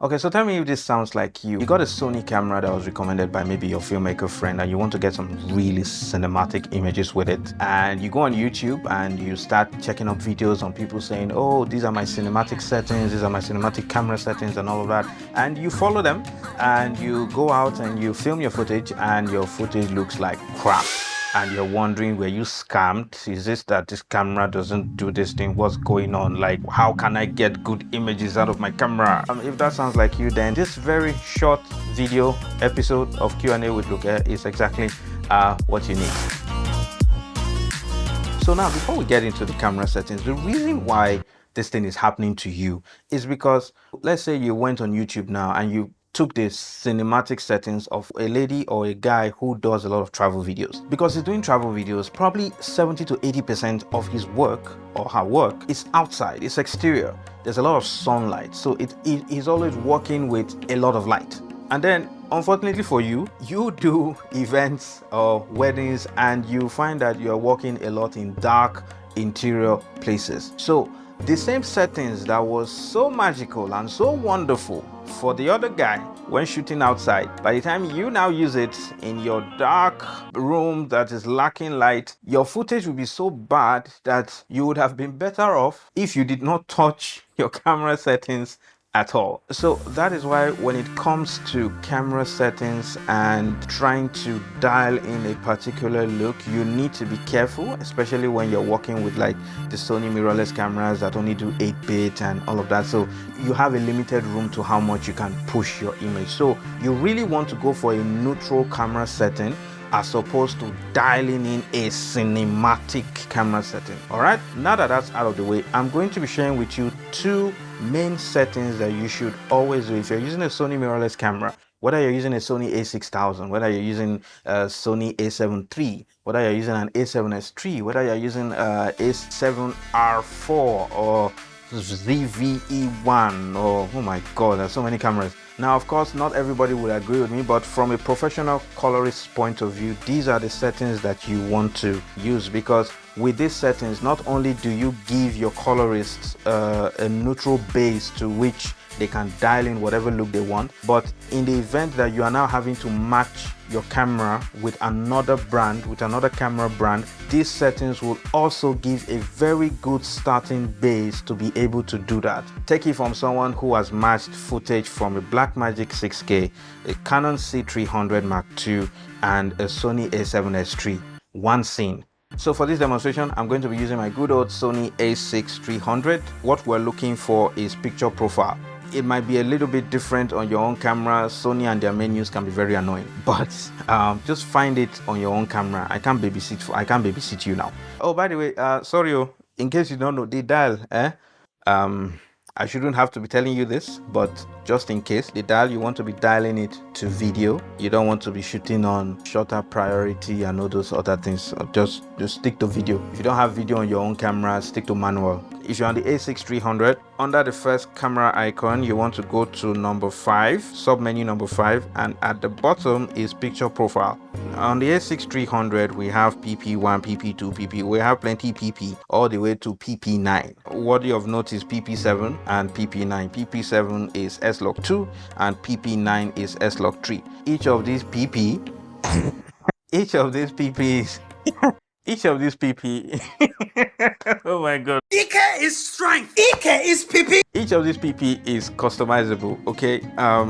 Okay, so tell me if this sounds like you. You got a Sony camera that was recommended by maybe your filmmaker friend and you want to get some really cinematic images with it. And you go on YouTube and you start checking up videos on people saying, oh, these are my cinematic settings, these are my cinematic camera settings and all of that. And you follow them and you go out and you film your footage and your footage looks like crap. And you're wondering, were you scammed? Is this that this camera doesn't do this thing? What's going on? Like, how can I get good images out of my camera? If that sounds like you, then this very short video episode of Q&A with Luke is exactly what you need. So now, before we get into the camera settings, the reason why this thing is happening to you is because, let's say you went on YouTube now and you took the cinematic settings of a lady or a guy who does a lot of travel videos. Because he's doing travel videos, probably 70 to 80% of his work or her work is outside, it's exterior. There's a lot of sunlight, so he's always working with a lot of light. And then, unfortunately for you, you do events or weddings and you find that you're working a lot in dark interior places. So the same settings that was so magical and so wonderful for the other guy when shooting outside, by the time you now use it in your dark room that is lacking light, your footage will be so bad that you would have been better off if you did not touch your camera settings at all. So that is why when it comes to camera settings and trying to dial in a particular look, you need to be careful, especially when you're working with like the Sony mirrorless cameras that only do 8-bit and all of that. So you have a limited room to how much you can push your image. So you really want to go for a neutral camera setting as opposed to dialing in a cinematic camera setting. All right, now that that's out of the way, I'm going to be sharing with you two main settings that you should always do if you're using a Sony mirrorless camera. Whether you're using a Sony A6000, whether you're using a Sony A7 III, whether you're using an A7S3, whether you're using A7R4 or ZVE1, or oh my god, there's so many cameras. Now, of course, not everybody would agree with me, but from a professional colorist point of view, these are the settings that you want to use, because with these settings, not only do you give your colorists a neutral base to which they can dial in whatever look they want, but in the event that you are now having to match your camera with another brand, with another camera brand, these settings will also give a very good starting base to be able to do that. Take it from someone who has matched footage from a Blackmagic 6K, a Canon C300 Mark II, and a Sony A7S3, one scene. So for this demonstration, I'm going to be using my good old Sony A6300. What we're looking for is picture profile. It might be a little bit different on your own camera. Sony and their menus can be very annoying, but just find it on your own camera. I can't babysit you now. Oh, by the way, sorry, in case you don't know, the dial, I shouldn't have to be telling you this, but just in case, the dial, you want to be dialing it to video. You don't want to be shooting on shutter priority and all those other things. Just stick to video. If you don't have video on your own camera, stick to manual. If you're on the A6300, under the first camera icon, you want to go to number 5, submenu number 5, and at the bottom is picture profile. On the A6300, we have PP1, PP2, PP. We have plenty PP all the way to PP9. Worthy of note is PP7 and PP9. PP7 is S-Log2 and PP9 is S-Log3. Each of these PP oh my god. EK is strength. EK is PP. Each of these PP is customizable, okay?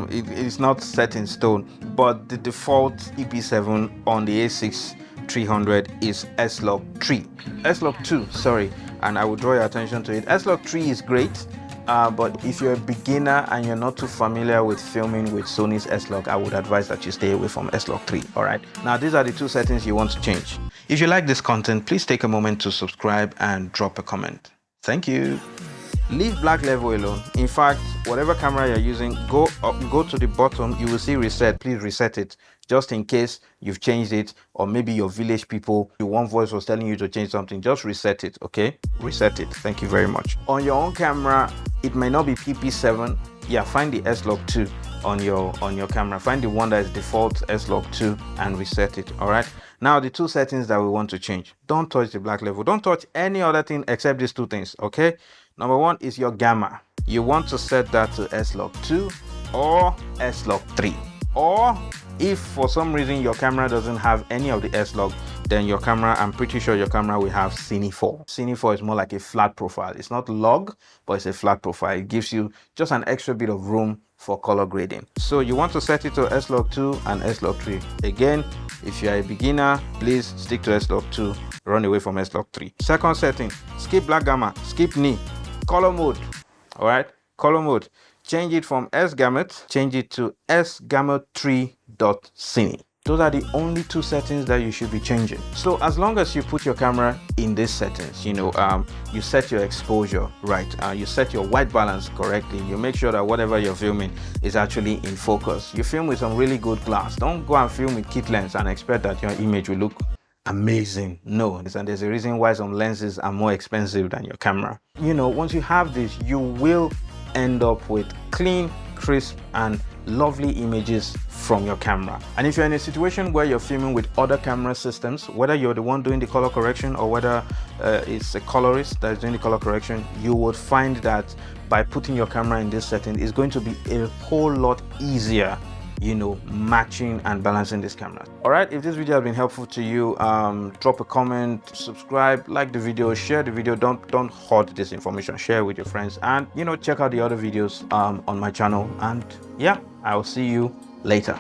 It's not set in stone, but the default EP7 on the A6300 is S-Log3. S-Log2, sorry, and I will draw your attention to it. S-Log3 is great, but if you're a beginner and you're not too familiar with filming with Sony's S-Log, I would advise that you stay away from S-Log3, all right? Now, these are the two settings you want to change. If you like this content, please take a moment to subscribe and drop a comment. Thank you. Leave black level alone. In fact, whatever camera you're using, go to the bottom, you will see reset. Please reset it, just in case you've changed it, or maybe your village people, one voice was telling you to change something. Just reset it, okay? Reset it. Thank you very much. On your own camera, it may not be PP7. Yeah, find the S-Log2 on your camera. Find the one that is default S-Log2 and reset it. All right. Now the two settings that we want to change. Don't touch the black level. Don't touch any other thing except these two things. Okay. Number one is your gamma. You want to set that to S-Log2 or S-Log 3. Or if for some reason your camera doesn't have any of the S-Log, then your camera, I'm pretty sure your camera will have Cine 4. Cine 4 is more like a flat profile. It's not log, but it's a flat profile. It gives you just an extra bit of room for color grading. So you want to set it to S-Log 2 and S-Log 3. Again, if you are a beginner, please stick to S-Log 2. Run away from S-Log 3. Second setting, skip black gamma, skip knee, color mode. All right, color mode. Change it from S-Gamut, change it to S-Gamut3.Cine. Those are the only two settings that you should be changing. So as long as you put your camera in these settings, you set your exposure right, you set your white balance correctly, you make sure that whatever you're filming is actually in focus. You film with some really good glass. Don't go and film with kit lens and expect that your image will look amazing. No, and there's a reason why some lenses are more expensive than your camera. Once you have this, you will end up with clean, crisp, and lovely images from your camera. And if you're in a situation where you're filming with other camera systems, whether you're the one doing the color correction or whether it's a colorist that's doing the color correction, you would find that by putting your camera in this setting, it's going to be a whole lot easier matching and balancing this camera. All right, if this video has been helpful to you, drop a comment, subscribe, like the video, share the video. Don't hoard this information, share with your friends, and check out the other videos on my channel. And yeah, I'll see you later.